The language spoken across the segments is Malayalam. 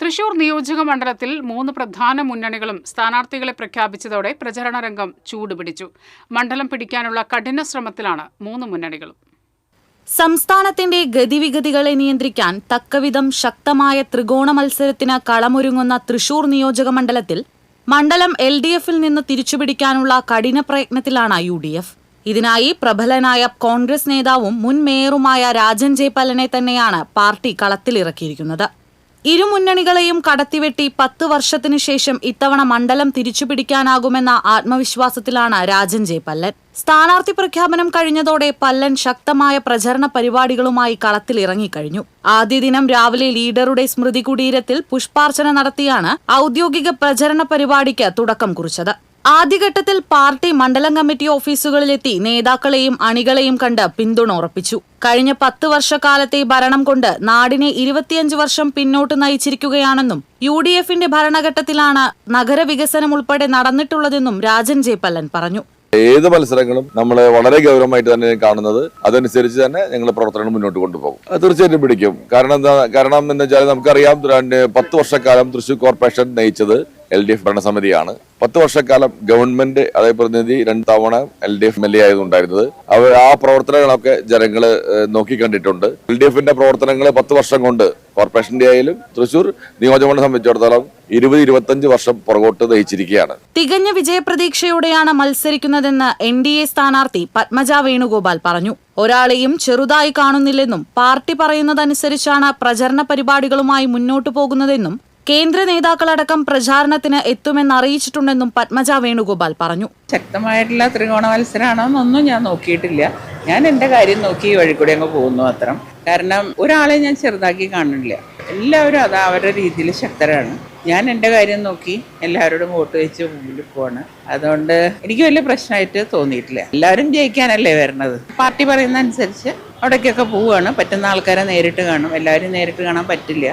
തൃശൂർ നിയോജക മണ്ഡലത്തിൽ 3 പ്രധാന മുന്നണികളും സ്ഥാനാർത്ഥികളെ പ്രഖ്യാപിച്ചതോടെ പ്രചരണ രംഗം ചൂടുപിടിച്ചു. മണ്ഡലം പിടിക്കാനുള്ള കഠിന ശ്രമത്തിലാണ് 3 മുന്നണികളും. സംസ്ഥാനത്തിന്റെ ഗതിവിഗതികളെ നിയന്ത്രിക്കാൻ തക്കവിധം ശക്തമായ ത്രികോണ മത്സരത്തിന് കളമൊരുങ്ങുന്ന തൃശൂർ നിയോജക മണ്ഡലത്തിൽ മണ്ഡലം LDFിൽ നിന്ന് തിരിച്ചുപിടിക്കാനുള്ള കഠിന പ്രയത്നത്തിലാണ് UDF. ഇതിനായി പ്രബലനായ കോൺഗ്രസ് നേതാവും മുൻ മേയറുമായ രാജൻ ജെ പല്ലനെ തന്നെയാണ് പാർട്ടി കളത്തിലിറക്കിയിരിക്കുന്നത്. ഇരു മുന്നണികളെയും കടത്തിവെട്ടി 10 വർഷത്തിനു ശേഷം ഇത്തവണ മണ്ഡലം തിരിച്ചുപിടിക്കാനാകുമെന്ന ആത്മവിശ്വാസത്തിലാണ് രാജൻ ജെ പല്ലൻ. സ്ഥാനാർത്ഥി പ്രഖ്യാപനം കഴിഞ്ഞതോടെ പല്ലൻ ശക്തമായ പ്രചരണ പരിപാടികളുമായി കളത്തിലിറങ്ങിക്കഴിഞ്ഞു. ആദ്യ ദിനം രാവിലെ ലീഡറുടെ സ്മൃതി കുടീരത്തിൽ പുഷ്പാർച്ചന നടത്തിയാണ് ഔദ്യോഗിക പ്രചരണ പരിപാടിക്ക് തുടക്കം കുറിച്ചത്. ആദ്യഘട്ടത്തിൽ പാർട്ടി മണ്ഡലം കമ്മിറ്റി ഓഫീസുകളിലെത്തി നേതാക്കളെയും അണികളെയും കണ്ട് പിന്തുണ ഉറപ്പിച്ചു. കഴിഞ്ഞ 10 വർഷക്കാലത്തെ ഭരണം കൊണ്ട് നാടിനെ 25 വർഷം പിന്നോട്ട് നയിച്ചിരിക്കുകയാണെന്നും UDFിന്റെ ഭരണഘട്ടത്തിലാണ് നഗരവികസനം ഉൾപ്പെടെ നടന്നിട്ടുള്ളതെന്നും രാജൻ ജെ പല്ലൻ പറഞ്ഞു. ഏത് മത്സരങ്ങളും നമ്മൾ വളരെ ഗൗരവമായിട്ട് തന്നെ കാണുന്നത്. അതനുസരിച്ച് തന്നെ ഞങ്ങൾ പ്രവർത്തനങ്ങൾ മുന്നോട്ട് കൊണ്ടുപോകും. തീർച്ചയായിട്ടും പിടിക്കും. കാരണം എന്ന് വെച്ചാൽ നമുക്കറിയാം, 10 വർഷക്കാലം തൃശൂർ കോർപ്പറേഷൻ നയിച്ചത് LDF ഭരണസമിതിയാണ്. 10 വർഷക്കാലം ഗവൺമെന്റ് പ്രതിനിധി 2 തവണ LDF MLA ആയതുണ്ടായിരുന്നത്. ആ പ്രവർത്തനങ്ങളൊക്കെ ജനങ്ങള് നോക്കിക്കണ്ടിട്ടുണ്ട്. LDFന്റെ പ്രവർത്തനങ്ങൾ 10 വർഷം കൊണ്ട് കോർപ്പറേഷന്റെ ആയാലും തൃശൂർ നിയോജകമണ്ഡലം സംബന്ധിച്ചിടത്തോളം 20-25 വർഷം പുറകോട്ട് നയിച്ചിരിക്കുകയാണ്. തികഞ്ഞ വിജയപ്രതീക്ഷയോടെയാണ് മത്സരിക്കുന്നതെന്ന് NDA സ്ഥാനാർത്ഥി പത്മജ വേണുഗോപാൽ പറഞ്ഞു. ഒരാളെയും ചെറുതായി കാണുന്നില്ലെന്നും പാർട്ടി പറയുന്നതനുസരിച്ചാണ് പ്രചരണ പരിപാടികളുമായി മുന്നോട്ടു പോകുന്നതെന്നും കേന്ദ്ര നേതാക്കളടക്കം പ്രചാരണത്തിന് എത്തുമെന്നറിയിച്ചിട്ടുണ്ടെന്നും പത്മജ വേണുഗോപാൽ പറഞ്ഞു. ശക്തമായിട്ടുള്ള ത്രികോണ മത്സരമാണോന്നൊന്നും ഞാൻ നോക്കിയിട്ടില്ല. ഞാൻ എൻ്റെ കാര്യം നോക്കി ഈ വഴി കൂടി അങ്ങ് പോകുന്നു മാത്രം. കാരണം ഒരാളെ ഞാൻ ചെറുതാക്കി കാണുന്നില്ല. എല്ലാവരും അത് അവരുടെ രീതിയിൽ ശക്തരാണ്. ഞാൻ എൻ്റെ കാര്യം നോക്കി എല്ലാവരോടും വോട്ട് വെച്ച് മുമ്പിൽ പോവാണ്. അതുകൊണ്ട് എനിക്ക് വലിയ പ്രശ്നമായിട്ട് തോന്നിയിട്ടില്ല. എല്ലാവരും ജയിക്കാനല്ലേ വരുന്നത്. പാർട്ടി പറയുന്ന അനുസരിച്ച് അവിടേക്കൊക്കെ പോവുകയാണ്. പറ്റുന്ന ആൾക്കാരെ നേരിട്ട് കാണും. എല്ലാവരും നേരിട്ട് കാണാൻ പറ്റില്ല.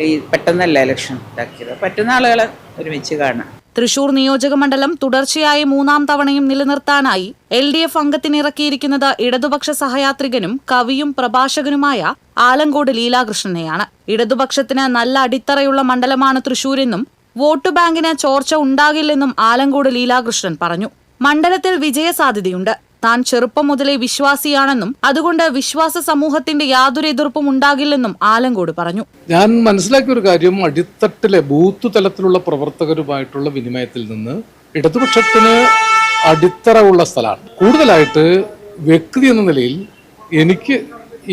ഈ പെട്ടെന്നല്ല ഇലക്ഷൻ ഇതാക്കിയത്. പറ്റുന്ന ആളുകളെ ഒരുമിച്ച് കാണാം. തൃശൂർ നിയോജക മണ്ഡലം തുടർച്ചയായി 3ാം തവണയും നിലനിർത്താനായി LDF അംഗത്തിനിറക്കിയിരിക്കുന്നത് ഇടതുപക്ഷ സഹയാത്രികനും കവിയും പ്രഭാഷകനുമായ ആലങ്കോട് ലീലാകൃഷ്ണനെയാണ്. ഇടതുപക്ഷത്തിന് നല്ല അടിത്തറയുള്ള മണ്ഡലമാണ് തൃശൂരെന്നും വോട്ട് ബാങ്കിന് ചോർച്ച ഉണ്ടാകില്ലെന്നും ആലങ്കോട് ലീലാകൃഷ്ണൻ പറഞ്ഞു. മണ്ഡലത്തിൽ വിജയസാധ്യതയുണ്ട്. താൻ ചെറുപ്പം മുതലേ വിശ്വാസിയാണെന്നും അതുകൊണ്ട് വിശ്വാസ സമൂഹത്തിന്റെ യാതൊരു എതിർപ്പും ഉണ്ടാകില്ലെന്നും ആലങ്കോട് പറഞ്ഞു. ഞാൻ മനസ്സിലാക്കിയ ഒരു കാര്യം, അടിത്തട്ടിലെ ബൂത്ത് തലത്തിലുള്ള പ്രവർത്തകരുമായിട്ടുള്ള വിനിമയത്തിൽ നിന്ന് ഇടതുപക്ഷത്തിന് അടിത്തറ ഉള്ള സ്ഥലമാണ്. കൂടുതലായിട്ട് വ്യക്തി എന്ന നിലയിൽ എനിക്ക്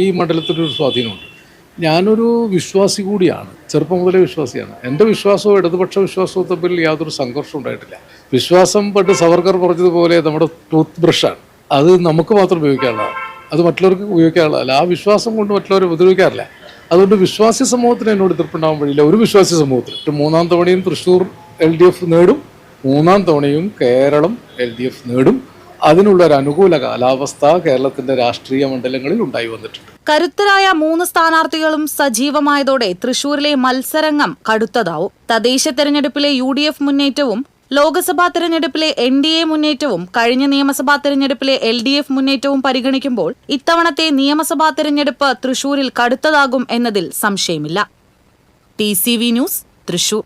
ഈ മണ്ഡലത്തിലൊരു സ്വാധീനമുണ്ട്. ഞാനൊരു വിശ്വാസി കൂടിയാണ്. ചെറുപ്പം മുതലേ വിശ്വാസിയാണ്. എൻ്റെ വിശ്വാസവും ഇടതുപക്ഷ വിശ്വാസവും തമ്മിൽ യാതൊരു സംഘർഷവും ഉണ്ടായിട്ടില്ല. വിശ്വാസം പണ്ട് സവർക്കർ പറഞ്ഞതുപോലെ നമ്മുടെ ടൂത്ത് ബ്രഷാണ്. അത് നമുക്ക് മാത്രം ഉപയോഗിക്കാനുള്ളതാണ്, അത് മറ്റുള്ളവർക്ക് ഉപയോഗിക്കാനുള്ളതല്ല. ആ വിശ്വാസം കൊണ്ട് മറ്റുള്ളവരെ ഉപദ്രവിക്കാറില്ല. അതുകൊണ്ട് വിശ്വാസി സമൂഹത്തിന് എന്നോട് എതിർപ്പുണ്ടാവാൻ വഴിയില്ല. ഒരു വിശ്വാസി സമൂഹത്തിന് 3ാം തവണയും തൃശൂർ LDF നേടും, 3ാം തവണയും കേരളം LDF നേടും. അതിനുള്ളൊരു അനുകൂല കാലാവസ്ഥ കേരളത്തിന്റെ രാഷ്ട്രീയ മണ്ഡലങ്ങളിൽ ഉണ്ടായി വന്നിട്ടുണ്ട്. കരുത്തരായ 3 സ്ഥാനാർത്ഥികളും സജീവമായതോടെ തൃശൂരിലെ മത്സരംഗം കടുത്തതാവും. തദ്ദേശ തെരഞ്ഞെടുപ്പിലെ UDF മുന്നേറ്റവും ലോക്സഭാ തെരഞ്ഞെടുപ്പിലെ NDA മുന്നേറ്റവും കഴിഞ്ഞ നിയമസഭാ തെരഞ്ഞെടുപ്പിലെ LDF മുന്നേറ്റവും പരിഗണിക്കുമ്പോൾ ഇത്തവണത്തെ നിയമസഭാ തെരഞ്ഞെടുപ്പ് തൃശൂരിൽ കടുത്തതാകും എന്നതിൽ സംശയമില്ല. TCV news, Thrissur.